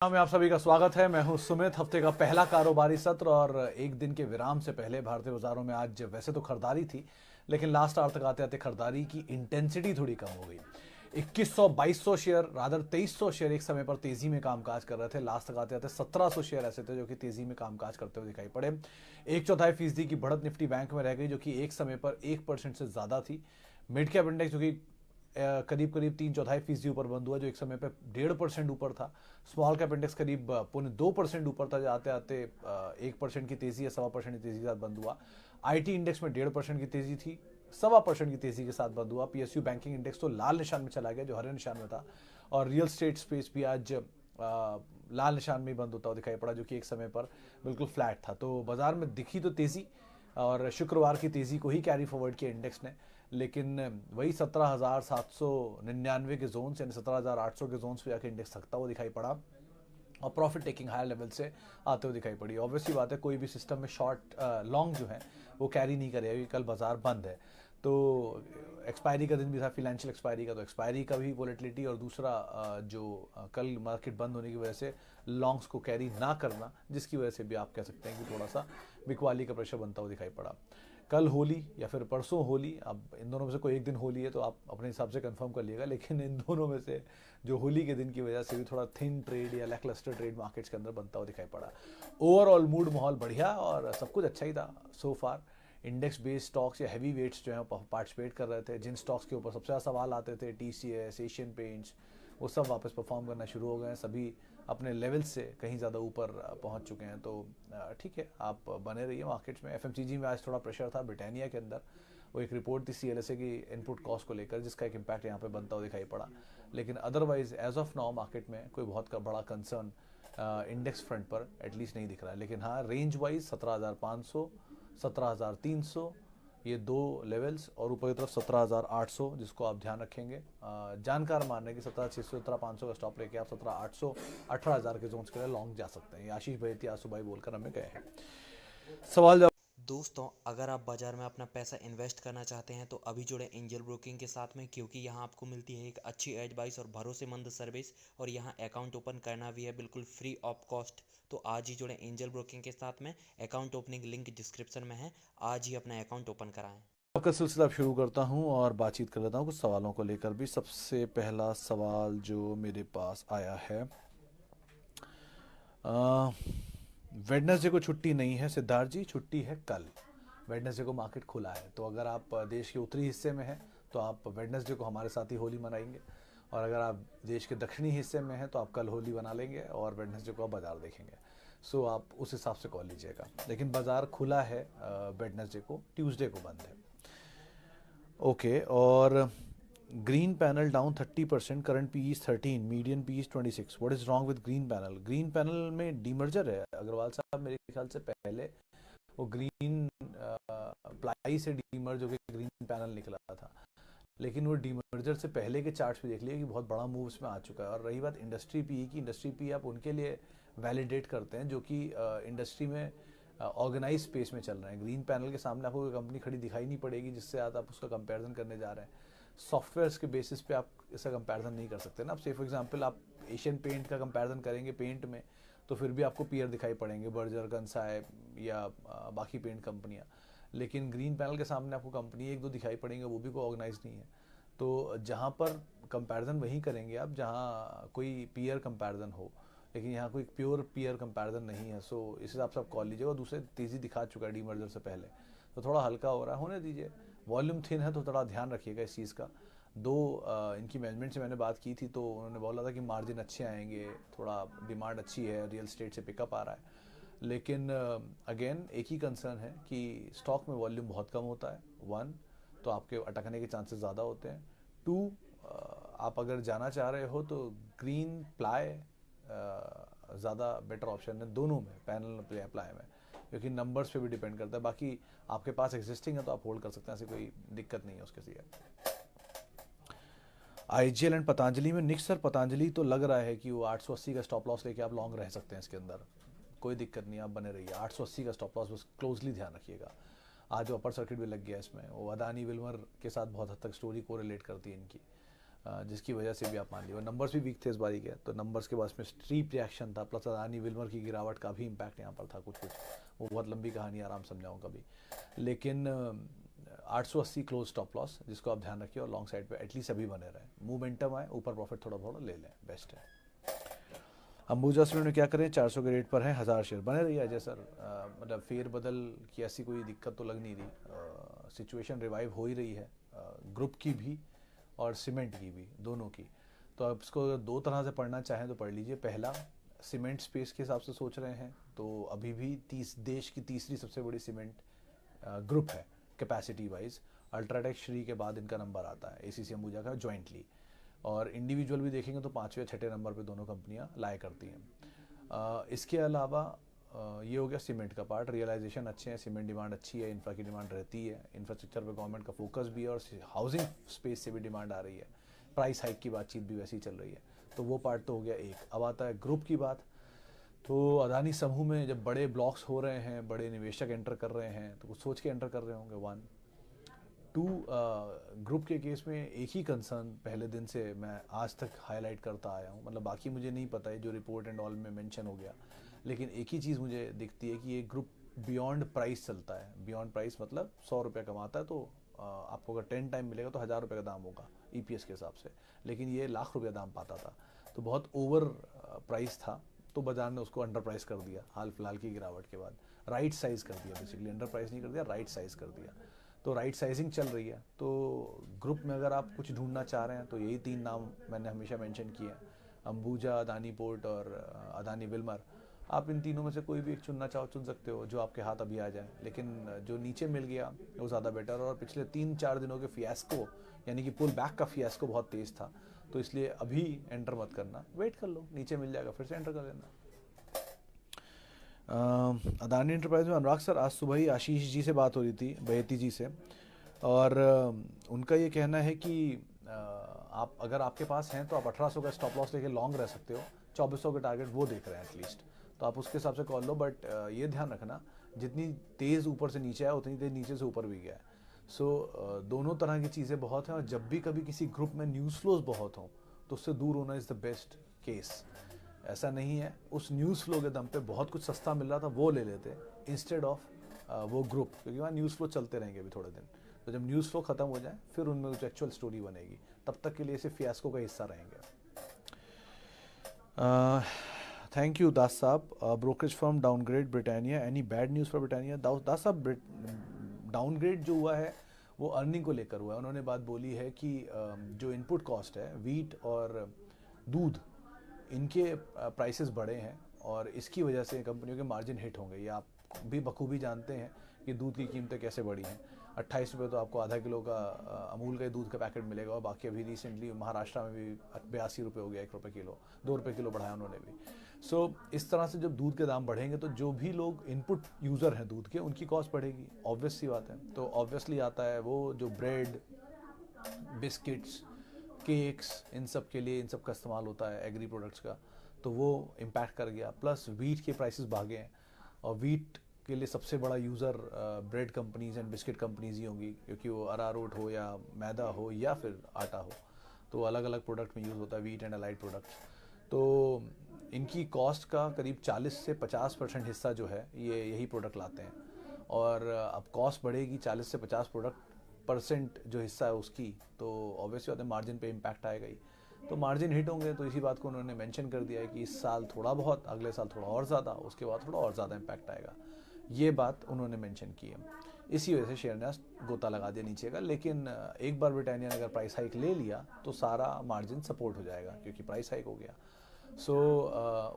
में आप सभी का स्वागत है। मैं हूं सुमित। हफ्ते का पहला कारोबारी सत्र और एक दिन के विराम से पहले भारतीय बाजारों में आज वैसे तो खरीदारी थी, लेकिन लास्ट आवर तक आते आते खरीदारी की इंटेंसिटी थोड़ी कम हो गई। 2100-2200 शेयर, रादर 2300 शेयर एक समय पर तेजी में कामकाज कर रहे थे। लास्ट तक आते आते 1700 शेयर ऐसे थे जो कि तेजी में कामकाज करते हुए दिखाई पड़े। 1/4% की बढ़त निफ्टी बैंक में रह गई, जो कि एक समय पर 1% से ज्यादा थी। मिड कैप इंडेक्स जो कि करीब करीब 3/4% ऊपर बंद हुआ, जो एक समय पर 1.5% ऊपर था। स्मॉल कैप इंडेक्स करीब 2% ऊपर था, आते आते 1% की तेजी या 1.25% की तेजी के साथ बंद हुआ। आईटी इंडेक्स में 1.5% की तेजी थी, 1.25% की तेजी के साथ बंद हुआ। पीएसयू बैंकिंग इंडेक्स तो लाल निशान में चला गया, जो हरे निशान में था। और रियल स्टेट स्पेस भी आज लाल निशान में बंद होता हुआ दिखाई पड़ा, जो कि एक समय पर बिल्कुल फ्लैट था। तो बाजार में दिखी तो तेजी, और शुक्रवार की तेजी को ही कैरी फॉरवर्ड किया इंडेक्स ने, लेकिन वही 17,799 के जोन यानी 17,800 के जोन पे जाकर इंडेक्स थकता हुआ दिखाई पड़ा और प्रॉफिट टेकिंग हायर लेवल से आते हुए दिखाई पड़ी। ऑब्वियसली बात है, कोई भी सिस्टम में शॉर्ट लॉन्ग जो है वो कैरी नहीं करेगा, क्योंकि कल बाजार बंद है। तो एक्सपायरी का दिन भी था, फिनेंशियल एक्सपायरी का, तो एक्सपायरी का भी वोलेटिलिटी, और दूसरा कल मार्केट बंद होने की वजह से लॉन्ग्स को कैरी ना करना, जिसकी वजह से भी आप कह सकते हैं कि थोड़ा सा बिकवाली का प्रेशर बनता हुआ दिखाई पड़ा। कल होली या फिर परसों होली, अब इन दोनों में से कोई एक दिन होली है तो आप अपने हिसाब से कंफर्म कर लिएगा, लेकिन इन दोनों में से जो होली के दिन की वजह से भी थोड़ा थिन ट्रेड या लैकलस्टर ट्रेड मार्केट्स के अंदर बनता हुआ दिखाई पड़ा। ओवरऑल मूड माहौल बढ़िया और सब कुछ अच्छा ही था सो फार। इंडेक्स बेस्ड स्टॉक्स या हैवी वेट्स जो है पार्टिसिपेट कर रहे थे। जिन स्टॉक्स के ऊपर सबसे ज़्यादा सवाल आते थे, टीसीएस, एशियन पेंट्स, वो सब वापस परफॉर्म करना शुरू हो गए हैं। सभी अपने लेवल से कहीं ज़्यादा ऊपर पहुंच चुके हैं। तो ठीक है, आप बने रहिए मार्केट्स में। एफएमसीजी में आज थोड़ा प्रेशर था ब्रिटानिया के अंदर। वो एक रिपोर्ट थी सीएलएसए की इनपुट कॉस्ट को लेकर, जिसका एक इम्पैक्ट यहाँ पे बनता हुआ दिखाई पड़ा। लेकिन otherwise as of now market में कोई बहुत बड़ा कंसर्न इंडेक्स फ्रंट पर एटलीस्ट नहीं दिख रहा है। लेकिन हाँ, रेंज वाइज 17,500, 17,300 ये दो लेवल्स, और ऊपर की तरफ 17,800, जिसको आप ध्यान रखेंगे। जानकार मान रहे हैं कि 17,600, 17,500 का स्टॉप लेके आप 17,800, 18,000 के जोन्स के लिए लॉन्ग जा सकते हैं। ये आशीष भाई थी आसू भाई बोलकर हमें गए हैं। सवाल जवाब। दोस्तों, अगर आप बाजार में अपना पैसा इन्वेस्ट करना चाहते हैं तो अभी जुड़े एंजल ब्रोकिंग के साथ में, क्योंकि यहाँ आपको मिलती है एक अच्छी एडवाइस और भरोसेमंद सर्विस, और यहाँ अकाउंट ओपन करना भी है बिल्कुल फ्री ऑफ कॉस्ट। तो आज ही जुड़े एंजल ब्रोकिंग के साथ में। अकाउंट ओपनिंग लिंक डिस्क्रिप्शन में है। आज ही अपना अकाउंट ओपन कराएं। आपका सिलसिला शुरू करता हूं और बातचीत कर लेता हूं कुछ सवालों को लेकर भी। सबसे पहला सवाल जो मेरे पास आया है, वेडनेसडे को छुट्टी नहीं है सिद्धार्थ जी, छुट्टी है कल। वेडनेसडे को मार्केट खुला है, तो अगर आप देश के उत्तरी हिस्से में हैं तो आप वेडनेसडे को हमारे साथ ही होली मनाएंगे, और अगर आप देश के दक्षिणी हिस्से में हैं तो आप कल होली मना लेंगे और वेडनेसडे को आप बाजार देखेंगे। सो आप उस हिसाब से कॉल लीजिएगा, लेकिन बाजार खुला है वेडनेसडे को, ट्यूसडे को बंद है। ओके, और green panel down 30%, current P is 13, median P is 26। What is wrong with green panel? Green panel में डीमर्जर है अग्रवाल साहब, मेरे ख्याल से पहले वो ग्रीन प्लाई से डीमर्ज होकर ग्रीन पैनल निकला था, लेकिन वो डीमर्जर से पहले के चार्ट्स पे देख लिए कि बहुत बड़ा मूव इसमें आ चुका है। और रही बात इंडस्ट्री पी की, इंडस्ट्री पी आप उनके लिए वैलिडेट करते हैं जो कि इंडस्ट्री में ऑर्गेनाइज स्पेस में चल रहे हैं। ग्रीन पैनल के सामने आपको कोई कंपनी खड़ी दिखाई नहीं पड़ेगी जिससे आप उसका कंपैरिजन करने जा रहे हैं। सॉफ्टवेयर्स के बेसिस पे आप इसका कंपैरिजन नहीं कर सकते ना। आप से फॉर एग्जांपल आप एशियन पेंट का कंपैरिजन करेंगे पेंट में, तो फिर भी आपको पीयर दिखाई पड़ेंगे, बर्जर, कंसाई या बाकी पेंट कंपनियां। लेकिन ग्रीन पैनल के सामने आपको कंपनी एक दो दिखाई पड़ेंगे, वो भी कोई ऑर्गेनाइज नहीं है। तो जहाँ पर कंपैरिजन वही करेंगे आप जहाँ कोई पीयर कंपैरिजन हो, लेकिन यहाँ कोई प्योर पीयर कंपैरिजन नहीं है। सो इस हिसाब से आप कॉल लीजिएगा। दूसरे तेज़ी दिखा चुका है डीमर्जर से पहले, तो थोड़ा हल्का हो रहा है, होने दीजिए। वॉल्यूम थिन है तो थोड़ा ध्यान रखिएगा इस चीज़ का। इनकी मैनेजमेंट से मैंने बात की थी तो उन्होंने बोला था कि मार्जिन अच्छे आएंगे, थोड़ा डिमांड अच्छी है, रियल स्टेट से पिकअप आ रहा है। लेकिन अगेन एक ही कंसर्न है कि स्टॉक में वॉल्यूम बहुत कम होता है। वन, तो आपके अटकने के चांसेस ज़्यादा होते हैं। टू, आप अगर जाना चाह रहे हो तो ग्रीन प्लाई ज़्यादा बेटर ऑप्शन है दोनों में, पैनल प्ले प्लाई में, क्योंकि नंबर्स पे भी डिपेंड करता है। बाकी आपके पास एग्जिस्टिंग है तो आप होल्ड कर सकते हैं, ऐसी कोई दिक्कत नहीं है उसके लिए। आईजीएल एंड पतंजलि में निक्स सर, पतंजलि तो लग रहा है कि वो 880 का स्टॉप लॉस लेके आप लॉन्ग रह सकते हैं इसके अंदर, कोई दिक्कत नहीं, आप बने रहिए। 880 का स्टॉप लॉस बस क्लोजली ध्यान रखिएगा। आज जो अपर सर्किट भी लग गया इसमें, वो अदानी विल्मर के साथ बहुत हद तक स्टोरी को रिलेट करती है इनकी। जिसकी वजह से भी आप मान लीजिए, और नंबर्स भी वीक थे इस बारी के, तो नंबर्स के बाद में स्ट्रीप रिएक्शन था, प्लस अदानी विल्मर की गिरावट का भी इम्पैक्ट यहाँ पर था कुछ कुछ। वो बहुत लंबी कहानी, आराम समझाऊँ कभी। लेकिन 880 क्लोज स्टॉप लॉस, जिसको आप ध्यान रखिए, और लॉन्ग साइड पे एटलीस्ट अभी बने रहे, मोमेंटम आए, ऊपर प्रॉफिट थोड़ा बहुत ले लें, बेस्ट है। अंबुजा सीमेंट में क्या करें, 400 के रेट पर है, 1000 शेयर बने रही है अजय सर। मतलब फेर बदल की ऐसी कोई दिक्कत तो लग नहीं रही, सिचुएशन रिवाइव हो ही रही है, ग्रुप की भी और सीमेंट की भी, दोनों की। तो आप इसको दो तरह से पढ़ना चाहें तो पढ़ लीजिए। पहला, सीमेंट स्पेस के हिसाब से सोच रहे हैं तो अभी भी देश की तीसरी सबसे बड़ी सीमेंट ग्रुप है कैपेसिटी वाइज। अल्ट्राटेक श्री के बाद इनका नंबर आता है, एसीसी अंबुजा का जॉइंटली। और इंडिविजुअल भी देखेंगे तो 5वें या 6ठे नंबर पे दोनों कंपनियां लाया करती हैं। इसके अलावा ये हो गया सीमेंट का पार्ट। रियलाइजेशन अच्छे हैं, सीमेंट डिमांड अच्छी है, इंफ्रा की डिमांड रहती है, इंफ्रास्ट्रक्चर पे गवर्नमेंट का फोकस भी है, और हाउसिंग स्पेस से भी डिमांड आ रही है, प्राइस हाइक की बातचीत भी वैसी चल रही है। तो वो पार्ट तो हो गया एक। अब आता है ग्रुप की बात। तो अदानी समूह में जब बड़े ब्लॉक्स हो रहे हैं, बड़े निवेशक एंटर कर रहे हैं, तो कुछ सोच के एंटर कर रहे होंगे। 1 2 ग्रुप के केस में एक ही कंसर्न पहले दिन से मैं आज तक हाईलाइट करता आया हूँ, मतलब बाकी मुझे नहीं पता है जो रिपोर्ट एंड ऑल में मेंशन हो गया, लेकिन एक ही चीज़ मुझे दिखती है कि ये ग्रुप बियॉन्ड प्राइस चलता है। बियॉन्ड प्राइस मतलब 100 रुपये कमाता है तो आपको अगर 10 टाइम मिलेगा तो 1000 रुपये का दाम होगा EPS के हिसाब से, लेकिन ये लाख रुपये दाम पाता था, तो बहुत ओवर प्राइस था, तो बाजार ने उसको अंडर प्राइस कर दिया हाल फिलहाल की गिरावट के बाद। राइट साइज कर दिया, बेसिकली अंडर प्राइस नहीं कर दिया, राइट साइज कर दिया। तो राइट साइजिंग चल रही है। तो ग्रुप में अगर आप कुछ ढूंढना चाह रहे हैं तो यही 3 नाम मैंने हमेशा मेंशन किए हैं, अंबुजा, अदानी पोर्ट और अदानी विल्मर। आप इन तीनों में से कोई भी एक चुनना चाहो चुन सकते हो, जो आपके हाथ अभी आ जाए, लेकिन जो नीचे मिल गया वो ज़्यादा बेटर। और पिछले 3-4 दिनों के फियास्को, यानी कि पुल बैक का फियास्को बहुत तेज़ था, तो इसलिए अभी एंटर मत करना, वेट कर लो, नीचे मिल जाएगा फिर से एंटर कर लेना। अदानी एंटरप्राइज में अनुराग सर, आज सुबह ही आशीष जी से बात हो रही थी, बहेती जी से, और उनका ये कहना है कि आप अगर आपके पास हैं तो आप 1800 का स्टॉप लॉस लेके लॉन्ग रह सकते हो, 2400 के टारगेट वो देख रहे हैं एटलीस्ट, तो आप उसके हिसाब से कॉल लो। बट ये ध्यान रखना, जितनी तेज़ ऊपर से नीचे आया उतनी तेज़ नीचे से ऊपर भी गया है। सो दोनों तरह की चीज़ें बहुत हैं, और जब भी कभी किसी ग्रुप में न्यूज़ फ्लोज बहुत हों तो उससे दूर होना इज़ द बेस्ट केस। ऐसा नहीं है, उस न्यूज़ फ्लो के दम पे बहुत कुछ सस्ता मिल रहा था वो ले लेते इंस्टेड ऑफ वो ग्रुप, क्योंकि वहाँ न्यूज़ फ्लो चलते रहेंगे अभी थोड़े दिन। तो जब न्यूज़ फ्लो ख़त्म हो जाए फिर उनमें कुछ एक्चुअल स्टोरी बनेगी, तब तक के लिए सिर्फ फियास्को का हिस्सा रहेंगे। थैंक यू दास साहब। Brokerage firm downgrade Britannia, any bad news for Britannia? Das साहब, डाउनग्रेड जो हुआ है वो अर्निंग को लेकर हुआ है। उन्होंने बात बोली है कि जो इनपुट कॉस्ट है, वीट और दूध, इनके प्राइसेस बढ़े हैं और इसकी वजह से कंपनियों के मार्जिन हिट होंगे। ये आप भी बखूबी जानते हैं कि दूध की कीमतें कैसे बढ़ी हैं। 28 रुपये तो आपको आधा किलो का अमूल का दूध का पैकेट मिलेगा, और बाकी अभी रिसेंटली महाराष्ट्र में भी 82 रुपये हो गया, 1 रुपये किलो, 2 रुपये किलो बढ़ाया उन्होंने भी। सो इस तरह से जब दूध के दाम बढ़ेंगे तो जो भी लोग इनपुट यूज़र हैं दूध के, उनकी कॉस्ट बढ़ेगी, ऑब्वियस सी बात है। तो ऑब्वियसली आता है वो जो ब्रेड, बिस्किट्स, केक्स, इन सब के लिए इन सब का इस्तेमाल होता है एग्री प्रोडक्ट्स का, तो वो इम्पैक्ट कर गया। प्लस वीट के प्राइसेस भागे हैं, और वीट के लिए सबसे बड़ा user bread companies and biscuit companies ही होंगी, क्योंकि वो अरारोट हो या मैदा हो या फिर आटा हो, तो अलग अलग प्रोडक्ट में यूज़ होता है वीट एंड अलाइड प्रोडक्ट्स। तो इनकी कॉस्ट का करीब 40 से 50% हिस्सा जो है ये यही प्रोडक्ट लाते हैं, और अब कॉस्ट बढ़ेगी 40 से 50% जो हिस्सा है उसकी, तो ऑब्वियसली होता है मार्जिन पे इम्पैक्ट आएगा ही। तो मार्जिन हिट होंगे, तो इसी बात को उन्होंने मेंशन कर दिया है कि इस साल थोड़ा बहुत, अगले साल थोड़ा और ज़्यादा, उसके बाद थोड़ा और ज़्यादा इम्पैक्ट आएगा। ये बात उन्होंने मेंशन की है, इसी वजह से शेयर ने गोता लगा दिया नीचे का। लेकिन एक बार ब्रिटानिया ने अगर प्राइस हाइक ले लिया तो सारा मार्जिन सपोर्ट हो जाएगा, क्योंकि प्राइस हाइक हो गया। सो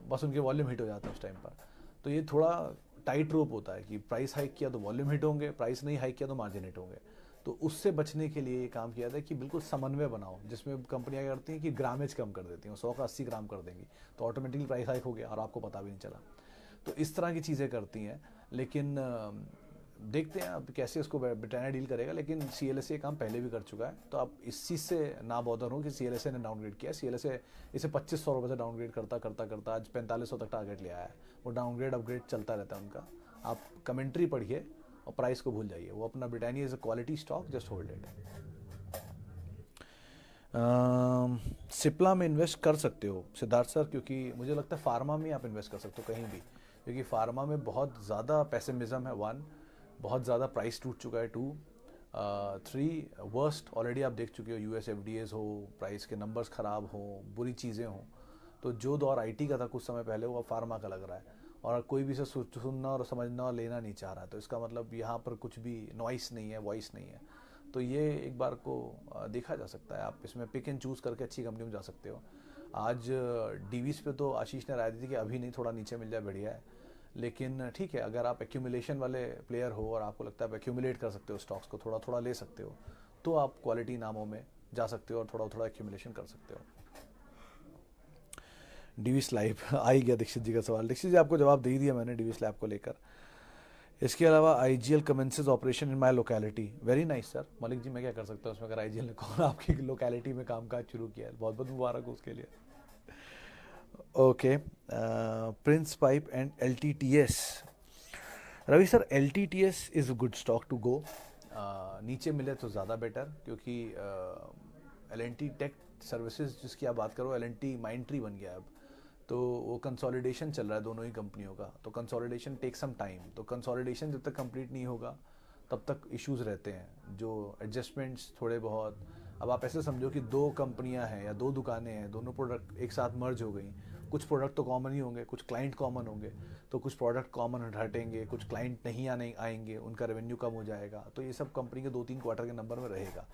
बस उनके वॉल्यूम हिट हो जाता है उस टाइम पर। तो ये थोड़ा टाइट रोप होता है कि प्राइस हाइक किया तो वॉल्यूम हिट होंगे, प्राइस नहीं हाइक किया तो मार्जिन हिट होंगे। तो उससे बचने के लिए ये काम किया था कि बिल्कुल समन्वय बनाओ, जिसमें कंपनियां करती हैं कि ग्रामेज कम कर देती हैं, 100 का 80 ग्राम कर देंगी, तो ऑटोमेटिकली प्राइस हाइक हो गया और आपको पता भी नहीं चला। तो इस तरह की चीज़ें करती हैं, लेकिन देखते हैं अब कैसे उसको ब्रिटानिया डील करेगा। लेकिन CLSA काम पहले भी कर चुका है, तो आप इस चीज़ से ना बॉदर हो कि CLSA ने डाउनग्रेड किया। CLSA इसे 2500 रुपये से डाउनग्रेड करता करता करता आज 4500 तक टारगेट ले आया है। वो डाउनग्रेड अपग्रेड चलता रहता है उनका। आप कमेंट्री पढ़िए और प्राइस को भूल जाइए, वो अपना Britannia is a quality stock, just hold it. Cipla में इन्वेस्ट कर सकते हो सिद्धार्थ सर, क्योंकि मुझे लगता है फार्मा में आप इन्वेस्ट कर सकते हो कहीं भी, क्योंकि फार्मा में बहुत ज़्यादा पेसिमिज्म है। वन, बहुत ज़्यादा प्राइस टूट चुका है। टू, थ्री, वर्स्ट ऑलरेडी आप देख चुके हो। यूएस एफडीएज हो, प्राइस के नंबर्स ख़राब हो, बुरी चीज़ें हों, तो जो दौर आईटी का था कुछ समय पहले वो अब फार्मा का लग रहा है, और कोई भी इसे सुनना और समझना और लेना नहीं चाह रहा है। तो इसका मतलब यहाँ पर कुछ भी नॉइस नहीं है, वॉइस नहीं है। तो ये एक बार को देखा जा सकता है। आप इसमें पिक एंड चूज़ करके अच्छी कंपनी में जा सकते हो। आज डीवीस पे तो आशीष ने राय दी थी कि अभी नहीं, थोड़ा नीचे मिल जाए बढ़िया है। लेकिन ठीक है, अगर आप एक्यूमुलेशन वाले प्लेयर हो और आपको लगता है आप एक्यूमुलेट कर सकते हो स्टॉक्स को, थोड़ा थोड़ा ले सकते हो, तो आप क्वालिटी नामों में जा सकते हो और थोड़ा थोड़ा एक्यूमुलेशन कर सकते हो। डीवी स्लैब आ ही गया दीक्षित जी का सवाल। दीक्षित जी आपको जवाब दे ही दिया मैंने डीवी स्लैब को लेकर। इसके अलावा IGL commences operation in my locality. Very nice sir. Malik ji मैं क्या कर सकता हूँ उसमें, अगर आईजीएल ने कौन आपकी लोकेलिटी में कामकाज शुरू किया है, बहुत बहुत मुबारक हो उसके लिए। Okay, Prince Pipe and LTTS. Ravi sir, LTTS is a good stock to go. नीचे मिले तो ज़्यादा बेटर, क्योंकि एल&टी टेक सर्विसेज जिसकी आप बात करो, एल&टी माइंड ट्री बन गया अब। तो वो कंसोलिडेशन चल रहा है दोनों ही कंपनियों का, तो कंसोलिडेशन टेक सम टाइम। तो कंसोलिडेशन जब तक कंप्लीट नहीं होगा तब तक इश्यूज रहते हैं, जो एडजस्टमेंट्स थोड़े बहुत। अब आप ऐसे समझो कि दो कंपनियां हैं या दो दुकानें हैं, दोनों प्रोडक्ट एक साथ मर्ज हो गई। कुछ प्रोडक्ट तो कॉमन ही होंगे, कुछ क्लाइंट कॉमन होंगे, तो कुछ प्रोडक्ट कॉमन हटेंगे, कुछ क्लाइंट नहीं आने आएंगे, उनका रेवेन्यू कम हो जाएगा। तो ये सब कंपनी के 2-3 क्वार्टर के नंबर में रहेगा।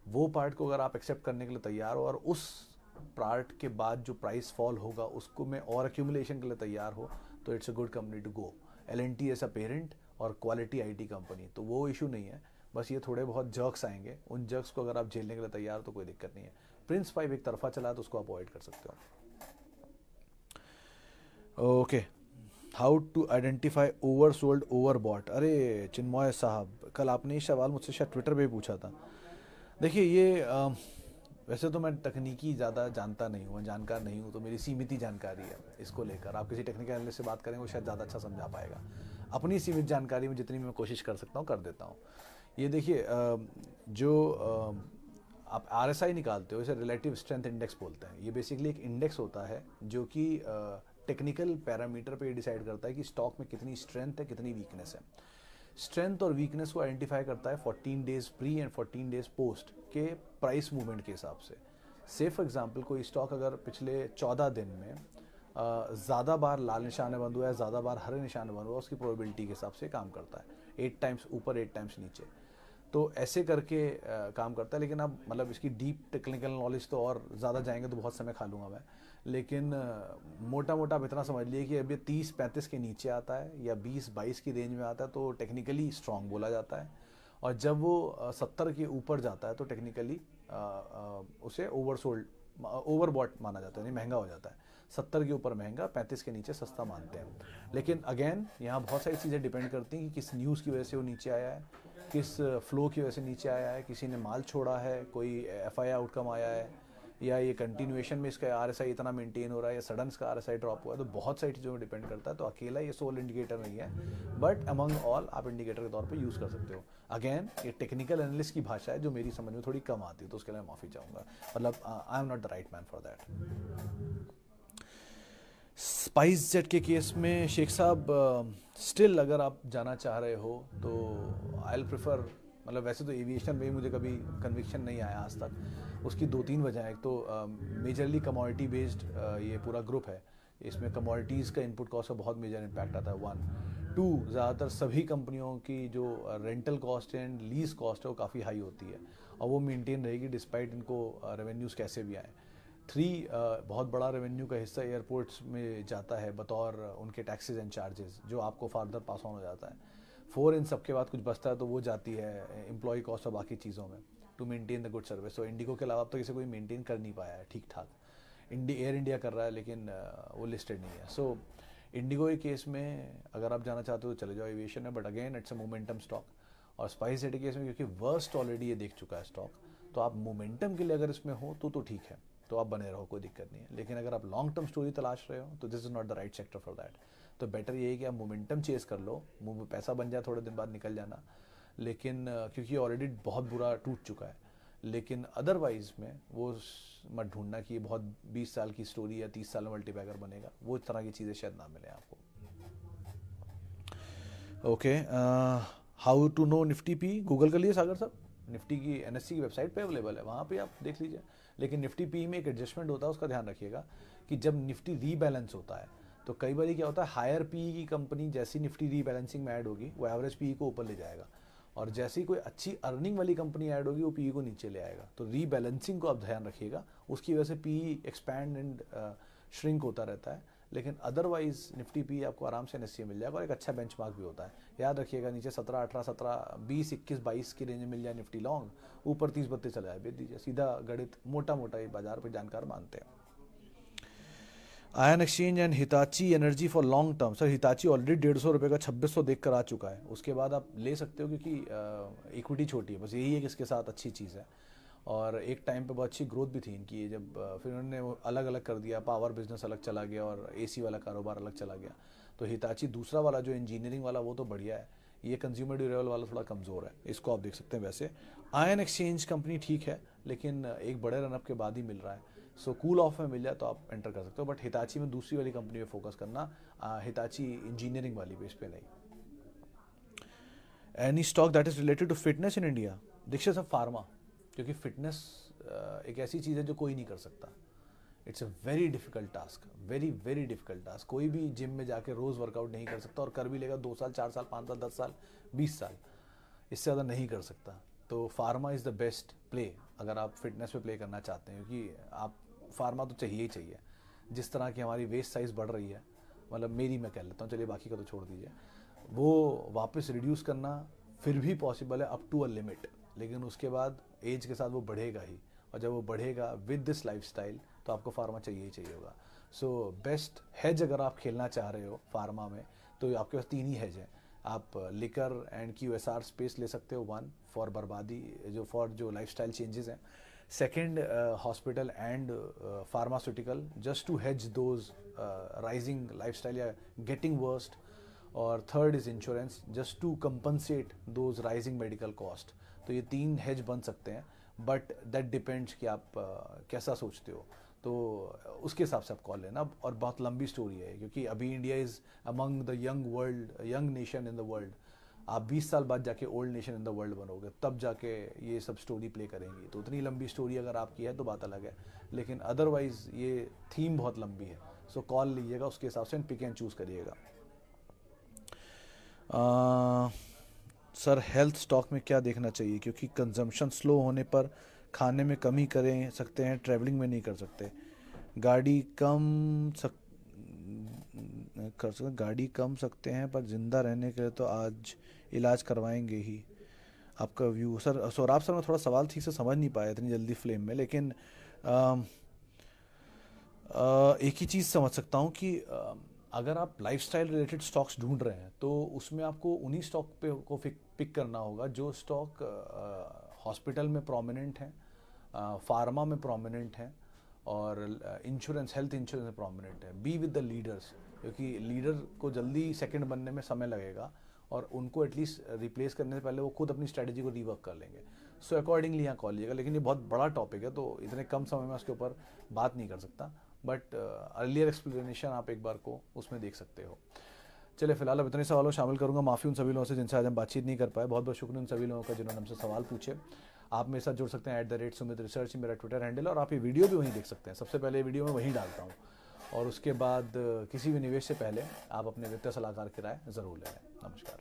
वो पार्ट को अगर आप एक्सेप्ट करने के लिए तैयार हो और उस पार्ट के बाद जो प्राइस फॉल होगा उसको में और एक्यूमुलेशन के लिए तैयार हो, तो it's a good company to go. L and T as a parent और क्वालिटी आईटी कंपनी, तो वो इशू नहीं है। बस ये थोड़े बहुत जर्क्स आएंगे, उन जर्क्स को अगर आप झेलने के लिए तैयार हो तो कोई दिक्कत नहीं है। प्रिंस 5 एक तरफा चला है तो उसको अवॉइड कर सकते हो। Okay, how to identify over sold over bought. अरे चिन्मय साहब, कल आपने ये सवाल मुझसे शायद ट्विटर पे भी पूछा था। देखिए ये वैसे तो मैं तकनीकी ज़्यादा जानता नहीं हूँ, जानकार नहीं हूँ, तो मेरी सीमित ही जानकारी है इसको लेकर। आप किसी टेक्निकल एनालिस्ट से बात करेंगे वो शायद ज़्यादा अच्छा समझा पाएगा। अपनी सीमित जानकारी में जितनी मैं कोशिश कर सकता हूँ कर देता हूँ। ये देखिए, जो आप RSI निकालते हो, इसे रिलेटिव स्ट्रेंथ इंडेक्स बोलते हैं। ये बेसिकली एक इंडेक्स होता है जो कि टेक्निकल पैरामीटर पे डिसाइड करता है कि स्टॉक में कितनी स्ट्रेंथ है, कितनी वीकनेस है। स्ट्रेंथ और वीकनेस को आइडेंटिफाई करता है 14 days pre and 14 days post के प्राइस मूवमेंट के हिसाब से। से फॉर एग्जांपल कोई स्टॉक अगर पिछले 14 दिन में ज़्यादा बार लाल निशान में बंद हुआ है, ज़्यादा बार हरे निशान में बंद हुआ है, उसकी प्रोबेबिलिटी के हिसाब से काम करता है। 8 टाइम्स ऊपर 8 टाइम्स नीचे, तो ऐसे करके काम करता है। लेकिन अब मतलब इसकी डीप टेक्निकल नॉलेज तो और ज़्यादा जाएंगे तो बहुत समय खा लूँगा मैं। लेकिन मोटा मोटा आप इतना समझ लिए कि अब ये 30-35 के नीचे आता है या 20-22 की रेंज में आता है तो टेक्निकली स्ट्रांग बोला जाता है। और जब वो 70 के ऊपर जाता है तो टेक्निकली उसे ओवरसोल्ड, ओवरबॉट माना जाता है, यानी महंगा हो जाता है। 70 के ऊपर महंगा, 35 के नीचे सस्ता मानते हैं। लेकिन अगेन यहाँ बहुत सारी चीज़ें डिपेंड करती हैं कि किस न्यूज़ की वजह से वो नीचे आया है, किस फ्लो की वजह से नीचे आया है, किसी ने माल छोड़ा है, कोई FI आउटकम आया है, या ये कंटिन्यूएशन में इसका RSI इतना मेंटेन हो रहा है, या सडन इसका RSI ड्रॉप हुआ है। तो बहुत सारी चीज़ों में डिपेंड करता है। तो अकेला ये सोल इंडिकेटर नहीं है, बट अमंग ऑल आप इंडिकेटर के तौर पे यूज़ कर सकते हो। अगेन ये टेक्निकल एनालिस्ट की भाषा है जो मेरी समझ में थोड़ी कम आती है, तो उसके लिए माफ़ी चाहूँगा। मतलब I am not the right man for that. Spice jet के केस में शेख साहब, स्टिल अगर आप जाना चाह रहे हो तो आई विल प्रेफर, मतलब वैसे तो एविएशन में मुझे कभी कन्विक्शन नहीं आया आज तक। उसकी 2-3 वजह है। एक तो मेजरली कमोडिटी बेस्ड ये पूरा ग्रुप है, इसमें कमोडिटीज़ का इनपुट कॉस्ट का बहुत मेजर इम्पैक्ट आता है। 1, 2, ज़्यादातर सभी कंपनियों की जो rental cost and lease cost है वो काफ़ी हाई होती है, और वो मेंटेन रहेगी डिस्पाइट इनको रेवेन्यूज़ कैसे भी आए। 3, बहुत बड़ा रेवेन्यू का हिस्सा एयरपोर्ट्स में जाता है बतौर उनके टैक्सेस एंड चार्जेस, जो आपको फार्दर पास ऑन हो जाता है। 4, इन सब के बाद कुछ बचता है तो वो जाती है एम्प्लॉय कॉस्ट और बाकी चीज़ों में, to maintain the good service. तो इंडिगो के अलावा अब तो किसी कोई मेंटेन कर नहीं पाया है ठीक ठाक। एयर इंडिया कर रहा है, लेकिन वो लिस्टेड नहीं है। सो इंडिगो के केस में अगर आप जाना चाहते हो तो चले जाओ एविएशन में, but again it's a momentum stock. और स्पाइस जेट के केस में क्योंकि वर्स्ट ऑलरेडी ये देख चुका है स्टॉक, तो आप मोमेंटम के लिए अगर इसमें हो तो ठीक है, तो आप बने रहो, कोई दिक्कत नहीं है। लेकिन अगर आप लॉन्ग टर्म स्टोरी तलाश रहे हो तो this is not the right sector for that. तो बेटर ये है कि आप मोमेंटम चेस कर लो, मुंह में पैसा बन जाए, थोड़े दिन बाद निकल जाना। लेकिन क्योंकि ऑलरेडी बहुत बुरा टूट चुका है, लेकिन अदरवाइज में वो मत ढूंढना कि ये बहुत 20 साल की स्टोरी है, 30 साल में मल्टीबैगर बनेगा, वो इस तरह की चीज़ें शायद ना मिले आपको। Okay, how to know Nifty PE, Google कर लिए सागर साहब, निफ्टी की एनएससी की वेबसाइट पे अवेलेबल है, वहाँ पे आप देख लीजिए। लेकिन निफ्टी पी में एक एडजस्टमेंट होता है, उसका ध्यान रखिएगा कि जब निफ्टी रीबैलेंस होता है तो कई बार क्या होता है, हायर पी की कंपनी जैसी निफ्टी रीबैलेंसिंग में ऐड होगी वो एवरेज पी को ऊपर ले जाएगा, और जैसे ही कोई अच्छी अर्निंग वाली कंपनी ऐड होगी वो पी को नीचे ले आएगा। तो रीबैलेंसिंग को आप ध्यान रखिएगा, उसकी वजह से पी एक्सपैंड एंड श्रिंक होता रहता है। लेकिन अदरवाइज निफ्टी पी आपको आराम से एनएससी मिल जाएगा, और एक अच्छा बेंचमार्क भी होता है। याद रखिएगा, नीचे 17, 18, 17, 20, 21, 22 की रेंज में मिल जाए निफ्टी लॉन्ग, ऊपर 30, 32 चला जाए, बेच दीजिए। सीधा गणित मोटा मोटा ये बाजार पे जानकार मानते हैं। Ion exchange and Hitachi energy for long term. Sir Hitachi already 150 रुपये का 2600 देख कर आ चुका है, उसके बाद आप ले सकते हो क्योंकि इक्विटी छोटी है, बस यही है कि इसके साथ अच्छी चीज़ है। और एक टाइम पे बहुत अच्छी ग्रोथ भी थी इनकी, जब फिर उन्होंने वो अलग अलग कर दिया, पावर बिजनेस अलग चला गया और एसी वाला कारोबार अलग चला गया। तो हिताची दूसरा वाला जो इंजीनियरिंग वाला वो तो बढ़िया है, ये कंज्यूमर ड्यूरेबल वाला थोड़ा कमज़ोर है, इसको आप देख सकते हैं। वैसे आयन एक्सचेंज कंपनी ठीक है, लेकिन एक बड़े रनअप के बाद ही मिल रहा है, सो कूल ऑफ में मिल जाए तो आप एंटर कर सकते हो। बट हिताची में दूसरी वाली कंपनी में फोकस करना, हिताची इंजीनियरिंग वाली बेस पे नहीं। Any stock that is related to fitness in India? देखिए सब फार्मा, क्योंकि फिटनेस एक ऐसी चीज़ है जो कोई नहीं कर सकता। It's a very difficult task, very very difficult task. कोई भी जिम में जाके रोज़ वर्कआउट नहीं कर सकता, और कर भी लेगा 2 साल, 4 साल, 5 साल, 10 साल, 20 साल, इससे ज़्यादा नहीं कर सकता। तो pharma is the best play अगर आप फिटनेस पे प्ले करना चाहते हैं, क्योंकि आप फार्मा तो चाहिए ही चाहिए। जिस तरह की हमारी वेस्ट साइज़ बढ़ रही है, मतलब मेरी मैं कह लेता हूँ, चलिए बाकी का तो छोड़ दीजिए, वो वापस रिड्यूस करना फिर भी पॉसिबल है अप टू अ लिमिट, लेकिन उसके बाद एज के साथ वो बढ़ेगा ही, और जब वो बढ़ेगा विद दिस लाइफस्टाइल तो आपको फार्मा चाहिए ही चाहिए होगा। सो बेस्ट हेज अगर आप खेलना चाह रहे हो फार्मा में, तो आपके पास 3 ही हेज हैं। आप लिकर एंड QSR स्पेस ले सकते हो, 1 फॉर बर्बादी, जो फॉर जो लाइफस्टाइल चेंजेस हैं। Second hospital and pharmaceutical, just to hedge those rising lifestyle या गेटिंग वर्स्ट। और third is insurance, just to compensate those rising medical cost. तो ये 3 हेज बन सकते हैं, बट दैट डिपेंड्स कि आप कैसा सोचते हो, तो उसके हिसाब से आप कॉल लेना। और बहुत लंबी स्टोरी है, क्योंकि अभी India is among the young nation in the world. आप 20 साल बाद जाके old nation in the world बनोगे, तब जाके ये सब स्टोरी प्ले करेंगी। तो उतनी लंबी स्टोरी अगर आपकी है तो बात अलग है, लेकिन अदरवाइज ये थीम बहुत लंबी है। सो कॉल लीजिएगा, उसके हिसाब से पिक एंड चूज़ करिएगा। सर हेल्थ स्टॉक में क्या देखना चाहिए, क्योंकि कंजम्पशन स्लो होने पर खाने में कमी कर सकते हैं, ट्रैवलिंग में नहीं कर सकते। गाड़ी कम सकते हैं, पर ज़िंदा रहने के लिए तो आज इलाज करवाएंगे ही। आपका व्यू सर? सौराब सर, मैं थोड़ा सवाल ठीक से समझ नहीं पाया इतनी जल्दी फ्लेम में, लेकिन एक ही चीज़ समझ सकता हूँ कि अगर आप लाइफस्टाइल रिलेटेड स्टॉक्स ढूंढ रहे हैं तो उसमें आपको उन्हीं स्टॉक पे को पिक करना होगा जो स्टॉक हॉस्पिटल में प्रोमिनेंट हैं, फार्मा में प्रोमिनेंट हैं, और इंश्योरेंस, हेल्थ इंश्योरेंस में प्रोमिनेंट है। बी विद द लीडर्स, क्योंकि लीडर को जल्दी सेकंड बनने में समय लगेगा, और उनको एटलीस्ट रिप्लेस करने से पहले वो खुद अपनी स्ट्रैटेजी को रिवर्क कर लेंगे। सो अकॉर्डिंगली यहाँ कॉल लीजिएगा, लेकिन ये बहुत बड़ा टॉपिक है, तो इतने कम समय में उसके ऊपर बात नहीं कर सकता। बट अर्लियर एक्सप्लेनेशन आप एक बार को उसमें देख सकते हो। चलिए फिलहाल अब इतने सवालों शामिल करूंगा। माफ़ी उन सभी लोगों से जिनसे आज हम बातचीत नहीं कर पाए। बहुत बहुत शुक्रिया उन सभी लोगों का जिन्होंने हमसे सवाल पूछे। आप मेरे साथ जुड़ सकते हैं @सुमित रिसर्च, मेरा ट्विटर हैंडल, और आप ये वीडियो भी वहीं देख सकते हैं। सबसे पहले वीडियो में वहीं डालता हूँ, और उसके बाद किसी भी निवेश से पहले आप अपने वित्तीय सलाहकार की राय ज़रूर ले लें। नमस्कार।